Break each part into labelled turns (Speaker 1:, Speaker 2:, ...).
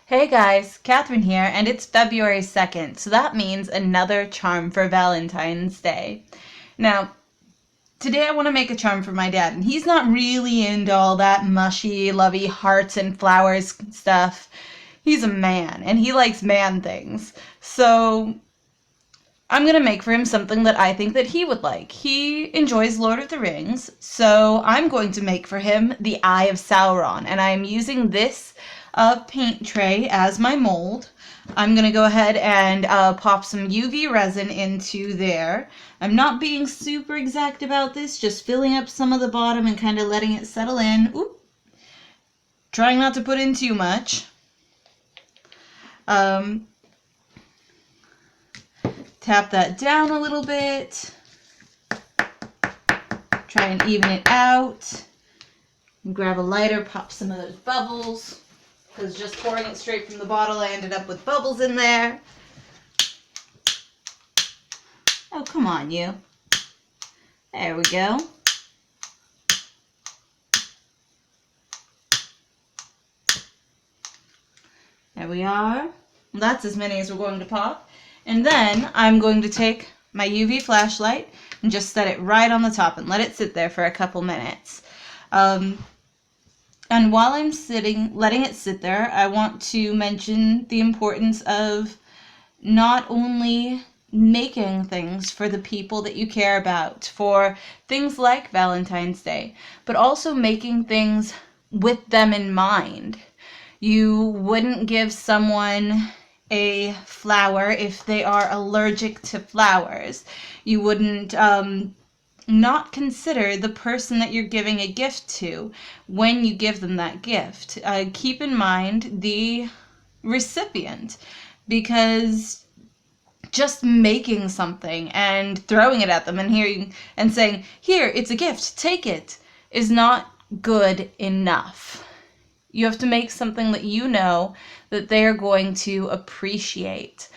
Speaker 1: Hey guys, Catherine here, and it's February 2nd, so that means another charm for Valentine's Day. Now, today I want to make a charm for my dad, and he's not really into all that mushy, lovey hearts and flowers stuff. He's a man, and he likes man things. So, I'm going to make for him something that I think that he would like. He enjoys Lord of the Rings, so I'm going to make for him the Eye of Sauron, and I'm using this paint tray as my mold. I'm going to go ahead and pop some UV resin into there. I'm not being super exact about this, just filling up some of the bottom and kind of letting it settle in. Oop. Trying not to put in too much. Tap that down a little bit. Try and even it out. Grab a lighter, pop some of those bubbles. Because just pouring it straight from the bottle, I ended up with bubbles in there. Oh, come on, you. There we go. There we are. That's as many as we're going to pop. And then I'm going to take my UV flashlight and just set it right on the top and let it sit there for a couple minutes. And while I'm letting it sit there, I want to mention the importance of not only making things for the people that you care about, for things like Valentine's Day, but also making things with them in mind. You wouldn't give someone a flower if they are allergic to flowers. You wouldn't not consider the person that you're giving a gift to when you give them that gift. Keep in mind the recipient, because just making something and throwing it at them and saying, "Here, it's a gift, take it," is not good enough. You have to make something that you know that they're going to appreciate.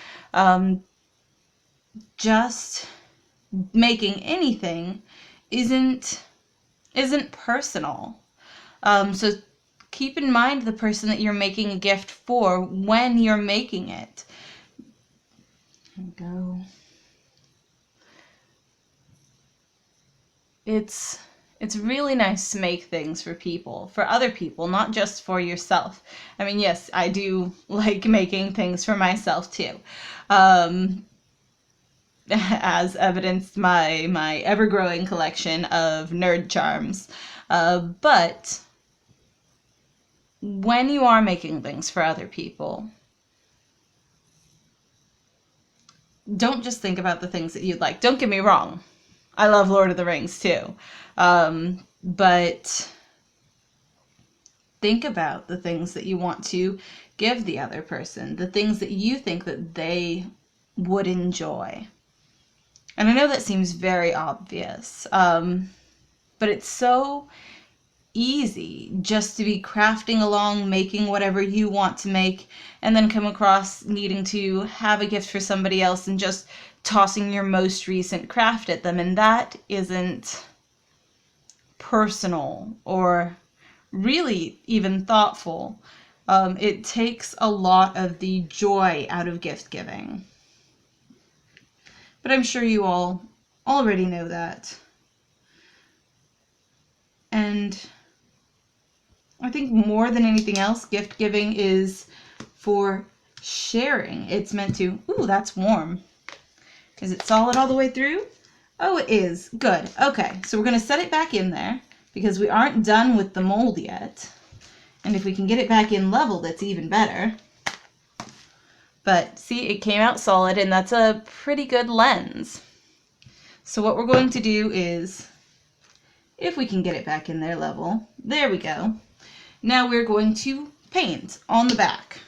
Speaker 1: Just making anything isn't personal. So keep in mind the person that you're making a gift for when you're making it. There we go. It's really nice to make things for people, for other people, not just for yourself. I mean, yes, I do like making things for myself too. As evidenced my ever-growing collection of nerd charms. But when you are making things for other people, don't just think about the things that you'd like. Don't get me wrong. I love Lord of the Rings too. But think about the things that you want to give the other person, the things that you think that they would enjoy. And I know that seems very obvious, but it's so easy just to be crafting along, making whatever you want to make, and then come across needing to have a gift for somebody else and just tossing your most recent craft at them. And that isn't personal or really even thoughtful. It takes a lot of the joy out of gift giving. But I'm sure you all already know that. And I think more than anything else, gift giving is for sharing. It's meant to... Ooh, that's warm. Is it solid all the way through? Oh, it is. Good. Okay, so we're going to set it back in there because we aren't done with the mold yet. And if we can get it back in level, that's even better. But see, it came out solid, and that's a pretty good lens. So what we're going to do is, if we can get it back in there level, there we go. Now we're going to paint on the back.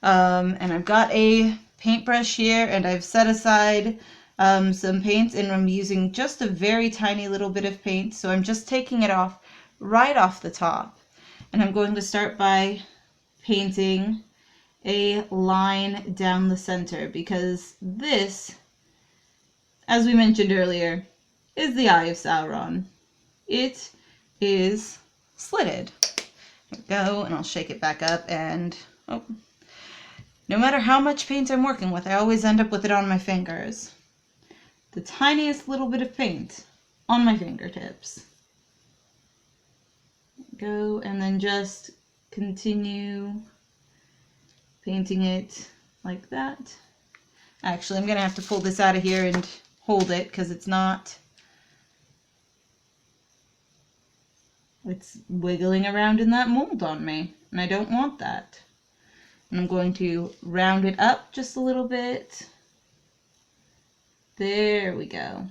Speaker 1: And I've got a paintbrush here, and I've set aside some paints, and I'm using just a very tiny little bit of paint. So I'm just taking it off right off the top. And I'm going to start by painting a line down the center, because this, as we mentioned earlier, is the Eye of Sauron. It is slitted. There we go, and I'll shake it back up, and Oh. No matter how much paint I'm working with, I always end up with it on my fingers. The tiniest little bit of paint on my fingertips. Go, and then just continue painting it like that. Actually, I'm going to have to pull this out of here and hold it because it's wiggling around in that mold on me, and I don't want that. And I'm going to round it up just a little bit. There we go.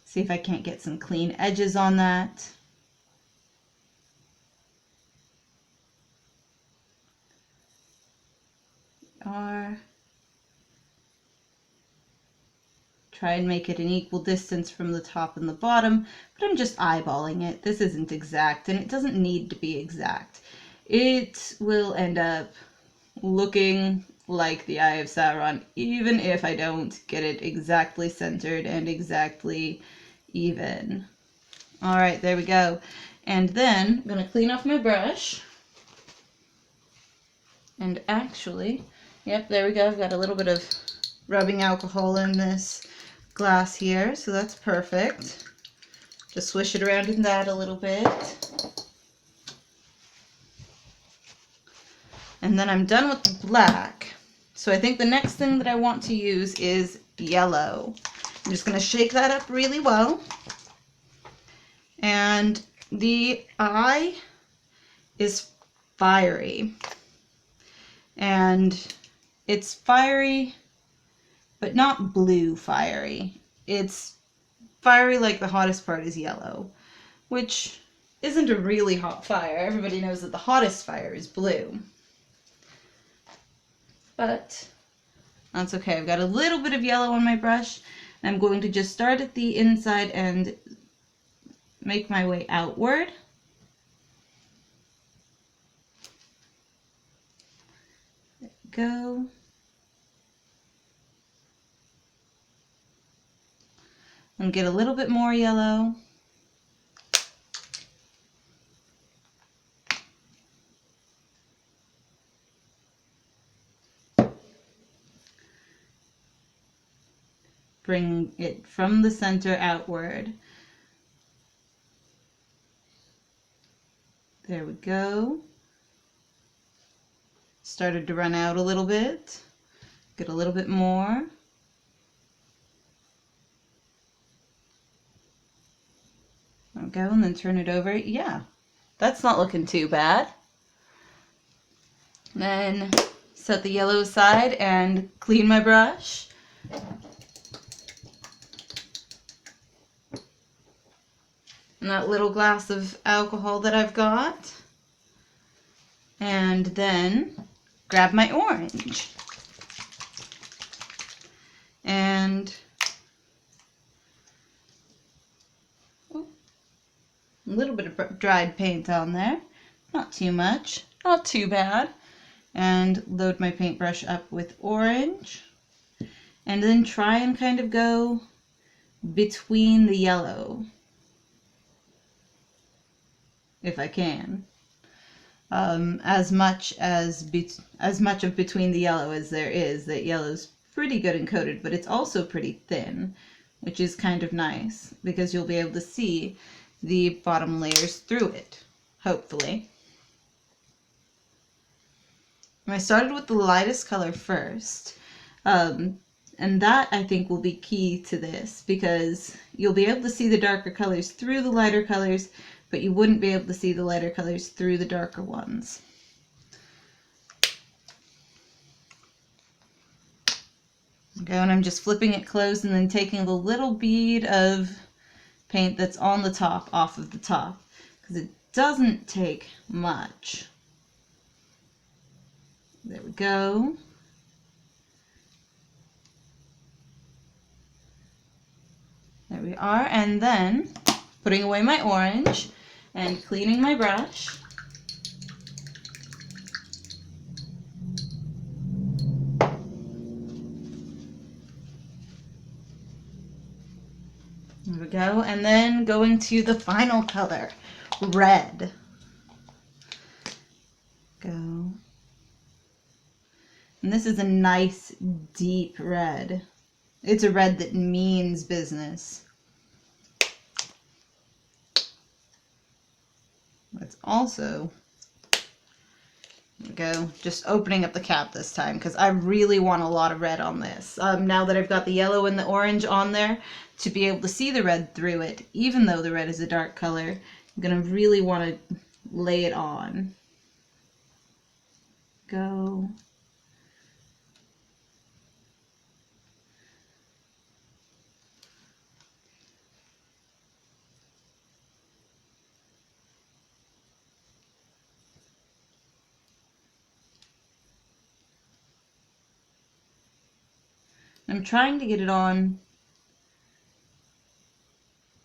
Speaker 1: See if I can't get some clean edges on that. Try and make it an equal distance from the top and the bottom, but I'm just eyeballing it. This isn't exact, and it doesn't need to be exact. It will end up looking like the Eye of Sauron, even if I don't get it exactly centered and exactly even. All right, there we go. And then I'm going to clean off my brush. And actually, yep, there we go. I've got a little bit of rubbing alcohol in this glass here, so that's perfect. Just swish it around in that a little bit. And then I'm done with the black. So I think the next thing that I want to use is yellow. I'm just going to shake that up really well. And the eye is fiery. And it's fiery, but not blue fiery. It's fiery like the hottest part is yellow, which isn't a really hot fire. Everybody knows that the hottest fire is blue. But that's okay. I've got a little bit of yellow on my brush, and I'm going to just start at the inside and make my way outward. There we go. And get a little bit more yellow. Bring it from the center outward. There we go. Started to run out a little bit. Get a little bit more. There we go, and then turn it over. Yeah, that's not looking too bad. Then set the yellow aside and clean my brush. And that little glass of alcohol that I've got. And then grab my orange. And a little bit of dried paint on there. Not too much, not too bad. And load my paintbrush up with orange. And then try and kind of go between the yellow, if I can. As much of between the yellow as there is. That yellow's pretty good and coated, but it's also pretty thin, which is kind of nice because you'll be able to see the bottom layers through it, hopefully. I started with the lightest color first, and that I think will be key to this because you'll be able to see the darker colors through the lighter colors, but you wouldn't be able to see the lighter colors through the darker ones. Okay, and I'm just flipping it closed and then taking the little bead of paint that's on the top off of the top because it doesn't take much. There we go. There we are, and then putting away my orange and cleaning my brush. There we go, and then going to the final color, red. Go. And this is a nice deep red. It's a red that means business. It's also, there we go, just opening up the cap this time because I really want a lot of red on this. Now that I've got the yellow and the orange on there, to be able to see the red through it, even though the red is a dark color, I'm going to really want to lay it on. Go. I'm trying to get it on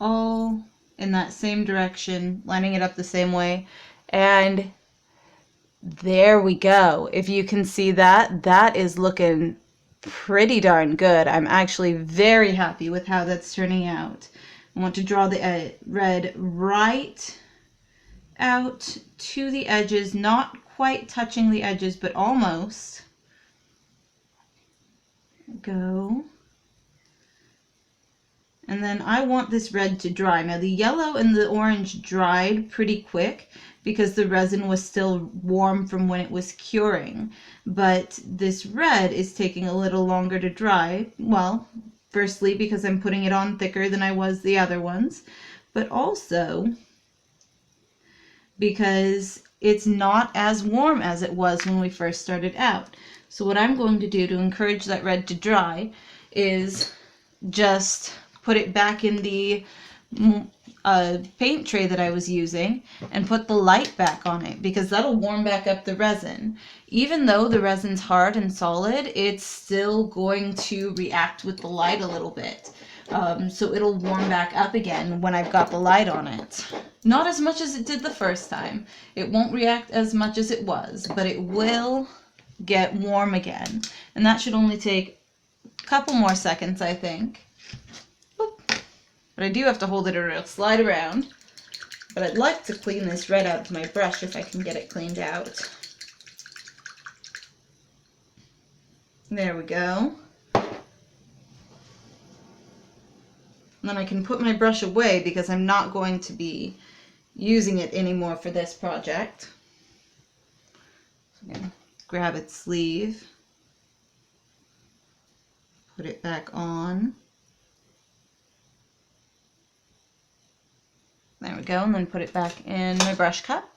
Speaker 1: all in that same direction, lining it up the same way, and there we go. If you can see that, that is looking pretty darn good. I'm actually very happy with how that's turning out. I want to draw the red right out to the edges, not quite touching the edges, but almost. Go. And then I want this red to dry. Now the yellow and the orange dried pretty quick because the resin was still warm from when it was curing. But this red is taking a little longer to dry. Well, firstly because I'm putting it on thicker than I was the other ones, but also because it's not as warm as it was when we first started out. So what I'm going to do to encourage that red to dry is just put it back in the paint tray that I was using and put the light back on it because that'll warm back up the resin. Even though the resin's hard and solid, it's still going to react with the light a little bit. So it'll warm back up again when I've got the light on it. Not as much as it did the first time. It won't react as much as it was, but it will get warm again. And that should only take a couple more seconds, I think. Boop. But I do have to hold it or it'll slide around. But I'd like to clean this red out of my brush if I can get it cleaned out. There we go. And then I can put my brush away because I'm not going to be using it anymore for this project. So I'm going to grab its sleeve, put it back on. There we go, and then put it back in my brush cup.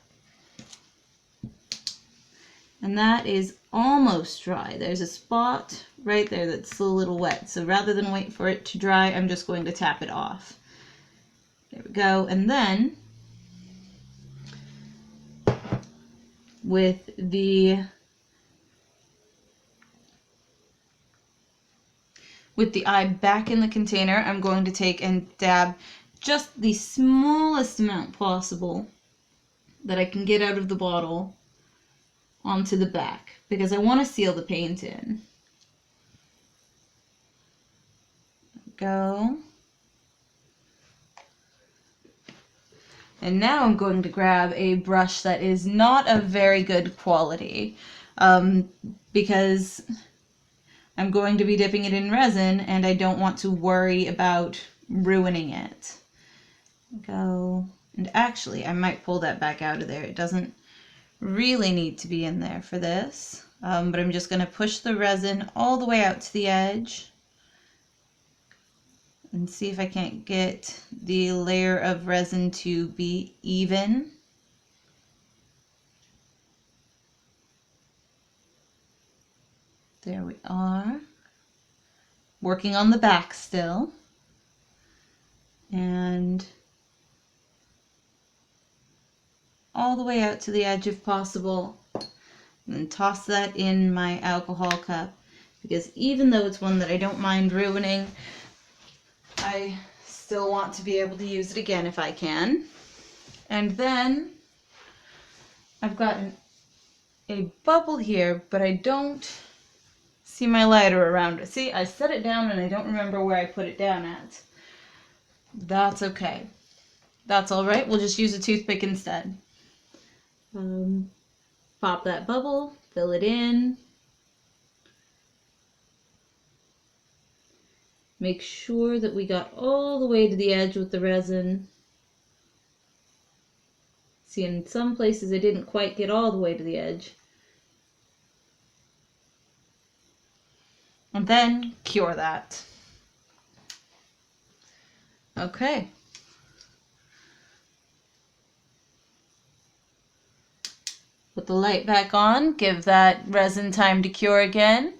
Speaker 1: And that is almost dry. There's a spot right there that's a little wet. So rather than wait for it to dry, I'm just going to tap it off. There we go. And then with the eye back in the container, I'm going to take and dab just the smallest amount possible that I can get out of the bottle onto the back because I want to seal the paint in. Go. And now I'm going to grab a brush that is not of very good quality because I'm going to be dipping it in resin and I don't want to worry about ruining it. Go. And actually, I might pull that back out of there. It doesn't really need to be in there for this, but I'm just going to push the resin all the way out to the edge and see if I can't get the layer of resin to be even. There we are. Working on the back still. And all the way out to the edge if possible. And then toss that in my alcohol cup because even though it's one that I don't mind ruining, I still want to be able to use it again if I can. And then I've got a bubble here, but I don't see my lighter around it. See, I set it down and I don't remember where I put it down at. That's okay. That's all right. We'll just use a toothpick instead. Pop that bubble, fill it in. Make sure that we got all the way to the edge with the resin. See, in some places I didn't quite get all the way to the edge. And then cure that. Okay. Put the light back on, give that resin time to cure again,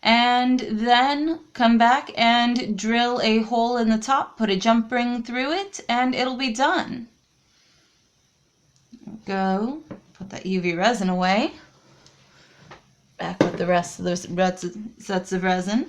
Speaker 1: and then come back and drill a hole in the top, put a jump ring through it, and it'll be done. Go, put that UV resin away. Back with the rest of the sets of resin.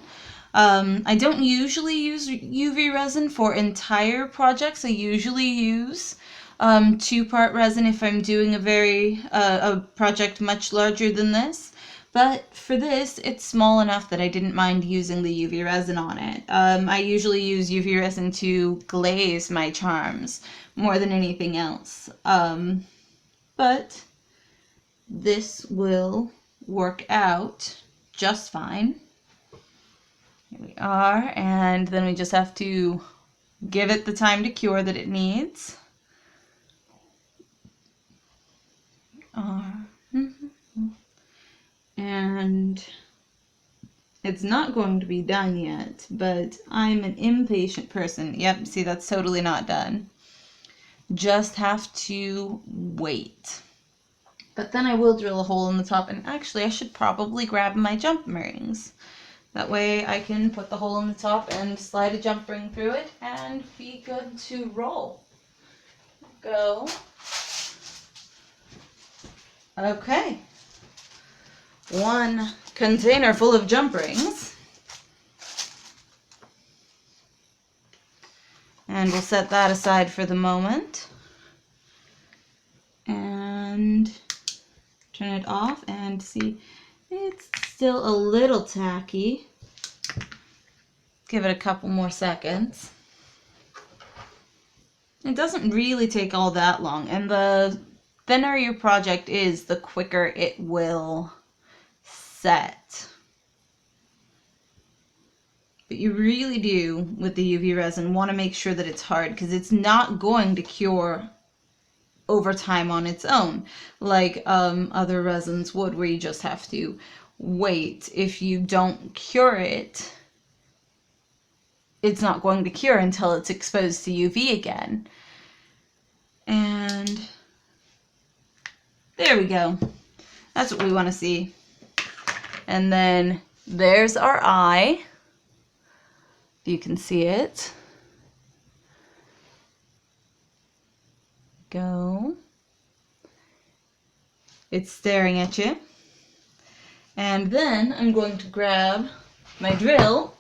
Speaker 1: I don't usually use UV resin for entire projects. I usually use 2-part resin if I'm doing a project much larger than this. But for this, it's small enough that I didn't mind using the UV resin on it. I usually use UV resin to glaze my charms more than anything else. But this will work out just fine. Here we are, and then we just have to give it the time to cure that it needs. And it's not going to be done yet, but I'm an impatient person. Yep, see, that's totally not done. Just have to wait. But then I will drill a hole in the top, and actually I should probably grab my jump rings. That way I can put the hole in the top and slide a jump ring through it and be good to roll. Go. Okay. 1 container full of jump rings. And we'll set that aside for the moment. And turn it off and see, it's still a little tacky. Give it a couple more seconds. It doesn't really take all that long, and the thinner your project is, the quicker it will set. But you really do, with the UV resin, want to make sure that it's hard, because it's not going to cure over time on its own, like other resins would, where you just have to wait. If you don't cure it, it's not going to cure until it's exposed to UV again. And there we go. That's what we want to see. And then there's our eye. You can see it. Go. It's staring at you. And then I'm going to grab my drill,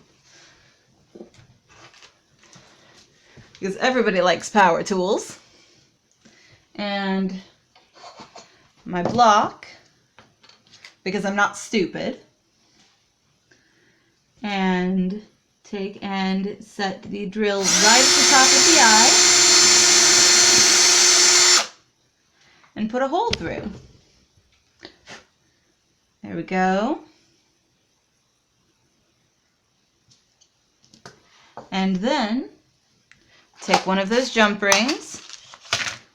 Speaker 1: because everybody likes power tools, and my block, because I'm not stupid, and take and set the drill right at the top of the eye and put a hole through. There we go. And then take one of those jump rings.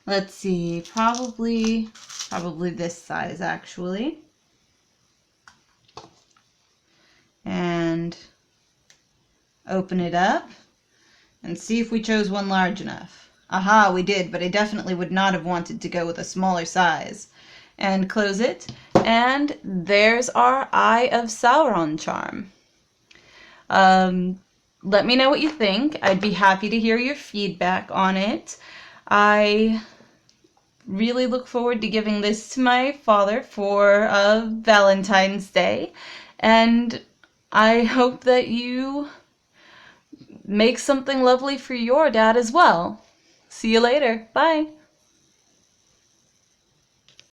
Speaker 1: Let's see, probably this size actually. And open it up and see if we chose one large enough. Aha, we did, but I definitely would not have wanted to go with a smaller size. And close it, and there's our Eye of Sauron charm. Let me know what you think. I'd be happy to hear your feedback on it. I really look forward to giving this to my father for Valentine's Day, and I hope that you make something lovely for your dad as well. See you later. Bye.